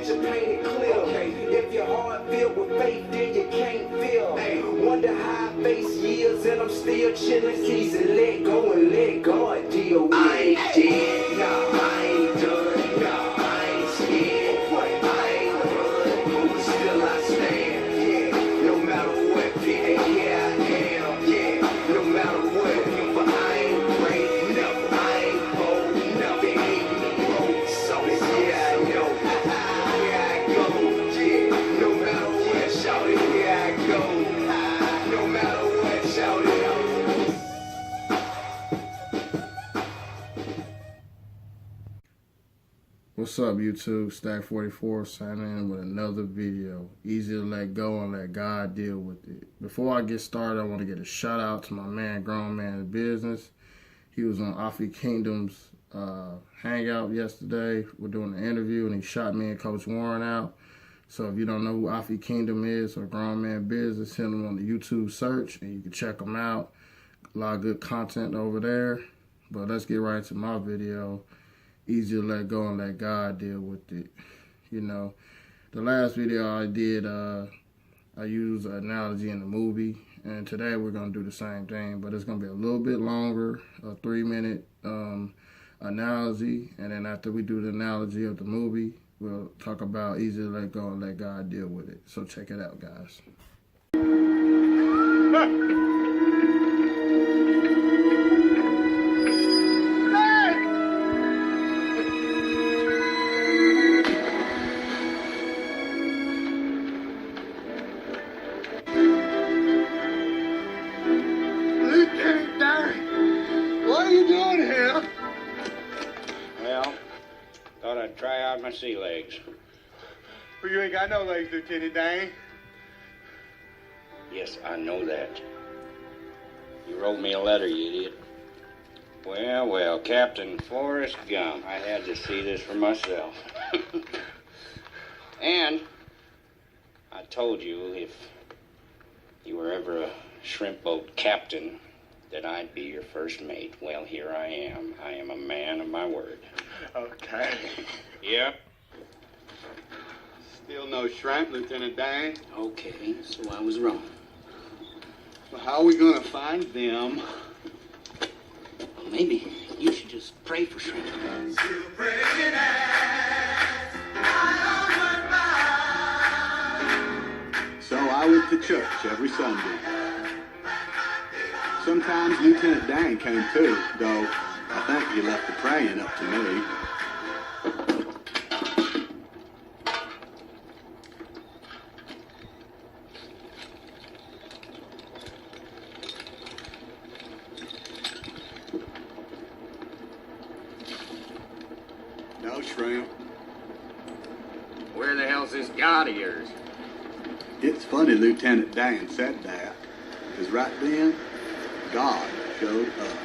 picture painted clear. Okay. If your heart filled with faith, then you can't feel. Hey. Wonder how I face years and I'm still chilling. Easy, let go and let God deal with it. I ain't dead, nah, I ain't done, nah, I ain't scared. I ain't run, but still I stand. Yeah, no matter what, yeah, yeah, I am. Yeah, no matter what, but I ain't brave, never. I ain't bold, never. They hate me bold, so yeah, I know. Here I go, yeah, no matter what, shout it, here I go. No matter what, shout it out. What's up, YouTube? Stack44 signing in with another video. Easy to let go and let God deal with it. Before I get started, I want to get a shout out to my man, Grown Man in Business. He was on Afi Kingdom's hangout yesterday. We're doing an interview, and he shot me and Coach Warren out. So if you don't know who Afi Kingdom is or Grown Man Business, hit him on the YouTube search, and you can check him out. A lot of good content over there. But let's get right into my video. Easy to let go and let God deal with it. You know, the last video I did, I used an analogy in the movie, and today we're going to do the same thing, but it's going to be a little bit longer, a 3-minute analogy, and then after we do the analogy of the movie, we'll talk about easy to let go and let God deal with it. So check it out, guys. Try out my sea legs. Well, you ain't got no legs, Lieutenant Dane. Yes, I know that. You wrote me a letter, you idiot. Well, well, Captain Forrest Gump, I had to see this for myself. And I told you if you were ever a shrimp boat captain that I'd be your first mate. Well, here I am. I am a man of my word. Okay. Yep. Still no shrimp, Lieutenant Dane. Okay, so I was wrong. Well, how are we gonna find them? Well, maybe you should just pray for shrimp. So I went to church every Sunday. Sometimes Lieutenant Dane came too, though I think he left the praying up to me. No shrimp. Where the hell's this God of yours? It's funny Lieutenant Dane said that, because right then, God showed up.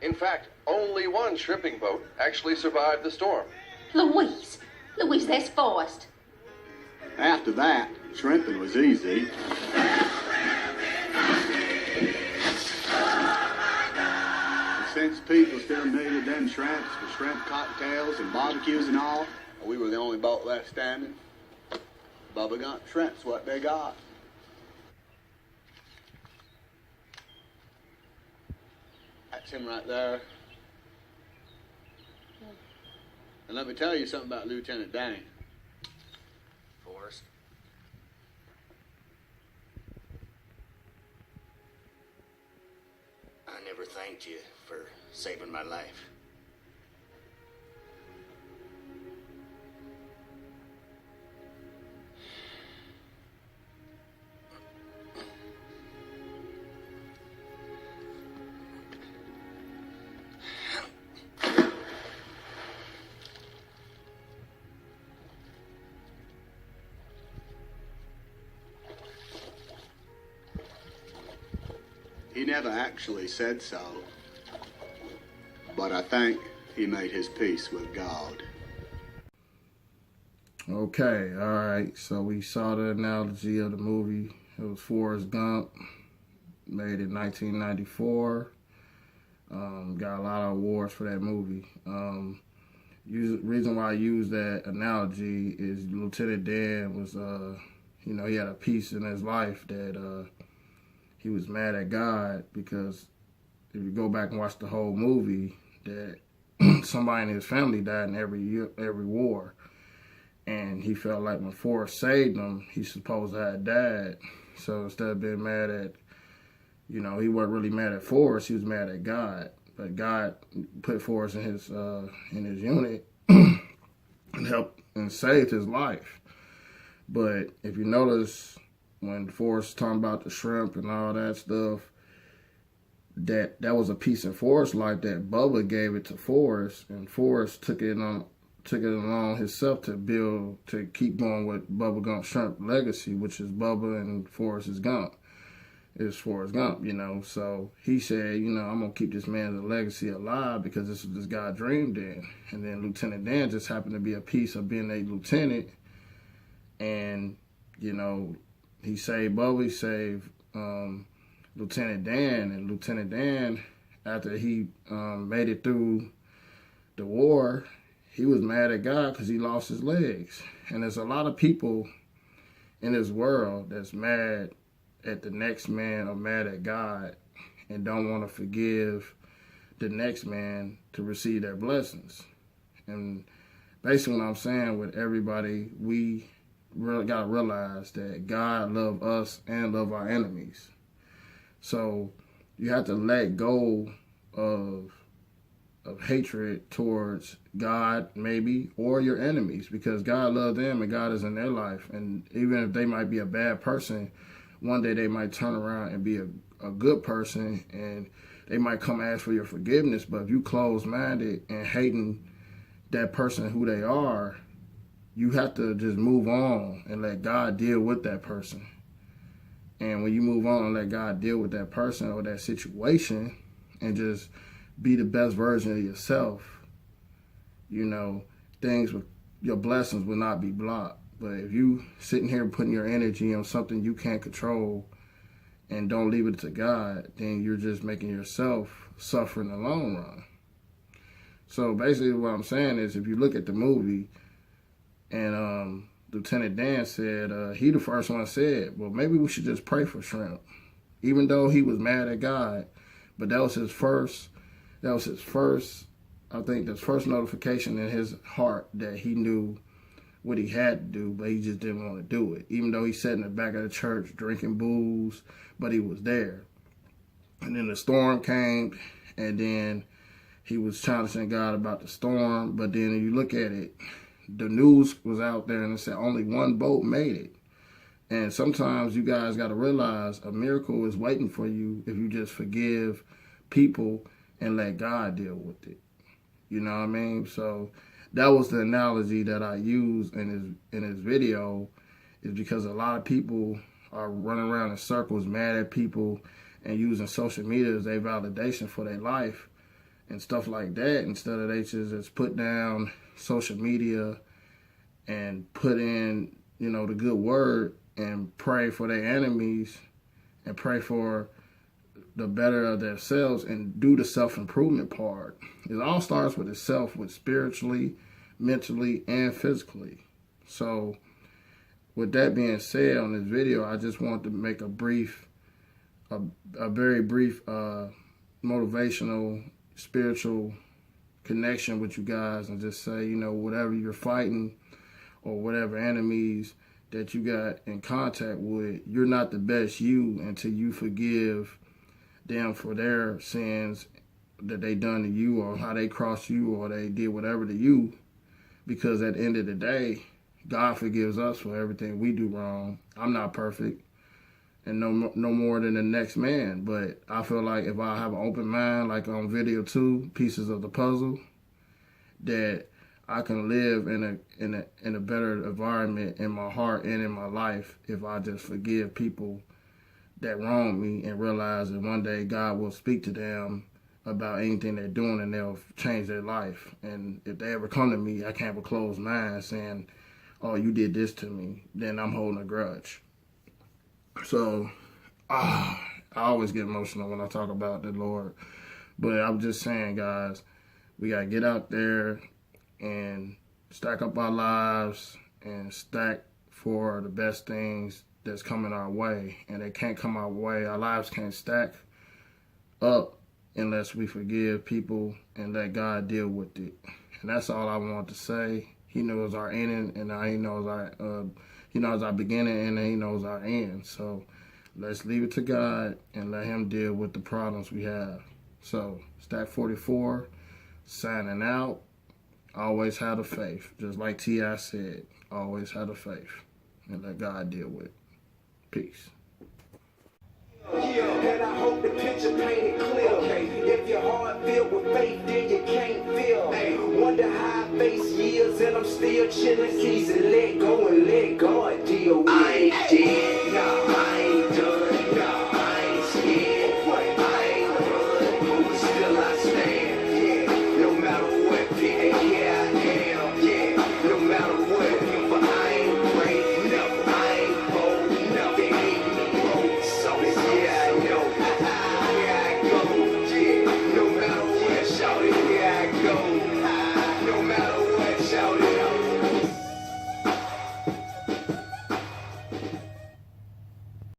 In fact, only one shrimping boat actually survived the storm. Louise, that's Forrest. After that, shrimping was easy. Since people still needed them shrimps for shrimp cocktails and barbecues and all, we were the only boat left standing. Bubba Gump shrimp's what they got. That's him right there. And let me tell you something about Lieutenant Dane. Forrest. I never thanked you for saving my life. He never actually said so, but I think he made his peace with God. Okay, all right. So we saw the analogy of the movie. It was Forrest Gump, made in 1994. Got a lot of awards for that movie. Reason why I use that analogy is Lieutenant Dan was, he had a piece in his life that he was mad at God because if you go back and watch the whole movie, that somebody in his family died in every war. And he felt like when Forrest saved him, he supposed to have died. So instead of being mad at, he wasn't really mad at Forrest, he was mad at God. But God put Forrest in his unit and helped and saved his life. But if you notice, when Forrest was talking about the shrimp and all that stuff, that was a piece of Forrest's life that Bubba gave it to Forrest, and Forrest took it along himself to keep going with Bubba Gump Shrimp legacy, which is Bubba and Forrest Gump. It's Forrest Gump, So he said, I'm going to keep this man's legacy alive because this is this guy dreamed in. And then Lieutenant Dan just happened to be a piece of being a lieutenant. And, he saved Bubba, he saved Lieutenant Dan. And Lieutenant Dan, after he made it through the war, he was mad at God because he lost his legs. And there's a lot of people in this world that's mad at the next man or mad at God and don't want to forgive the next man to receive their blessings. And basically what I'm saying with everybody, we really got to realize that God loves us and loves our enemies. So you have to let go of hatred towards God, maybe, or your enemies, because God loves them and God is in their life. And even if they might be a bad person, one day they might turn around and be a good person, and they might come ask for your forgiveness. But if you close-minded and hating that person who they are, you have to just move on and let God deal with that person. And when you move on and let God deal with that person or that situation and just be the best version of yourself, your blessings will not be blocked. But if you sitting here putting your energy on something you can't control and don't leave it to God, then you're just making yourself suffer in the long run. So basically what I'm saying is, if you look at the movie, and Lieutenant Dan said, he the first one said, well, maybe we should just pray for Shrimp. Even though he was mad at God, but that was his first, I think, the first notification in his heart that he knew what he had to do, but he just didn't want to do it. Even though he sat in the back of the church drinking booze, but he was there. And then the storm came, and then he was challenging God about the storm. But then if you look at it, the news was out there and it said only one boat made it. And sometimes you guys got to realize a miracle is waiting for you if you just forgive people and let God deal with it. You know what I mean? So that was the analogy that I used in his video, is because a lot of people are running around in circles mad at people and using social media as their validation for their life and stuff like that, instead of they just put down social media and put in, the good word and pray for their enemies and pray for the better of themselves and do the self-improvement part. It all starts with itself, with spiritually, mentally, and physically. So with that being said, on this video, I just want to make a very brief motivational, spiritual connection with you guys, and just say, whatever you're fighting or whatever enemies that you got in contact with, you're not the best you until you forgive them for their sins that they done to you, or how they crossed you, or they did whatever to you. Because at the end of the day, God forgives us for everything we do wrong. I'm not perfect, and no more than the next man. But I feel like if I have an open mind, like on video 2, Pieces of the Puzzle, that I can live in a better environment in my heart and in my life if I just forgive people that wrong me and realize that one day God will speak to them about anything they're doing and they'll change their life. And if they ever come to me, I can't have a closed mind saying, oh, you did this to me, then I'm holding a grudge. So, I always get emotional when I talk about the Lord. But I'm just saying, guys, we got to get out there and stack up our lives and stack for the best things that's coming our way. And they can't come our way. Our lives can't stack up unless we forgive people and let God deal with it. And that's all I want to say. He knows our ending, and he knows our beginning, and he knows our end. So let's leave it to God and let him deal with the problems we have. So Stack 44, signing out. Always have the faith. Just like T.I. said, always have the faith and let God deal with it. Peace. And I hope the picture painted clear. If your heart filled with faith, then you can't feel. Wonder how I face years and I'm still chilling. Easy, let go and let God deal with it.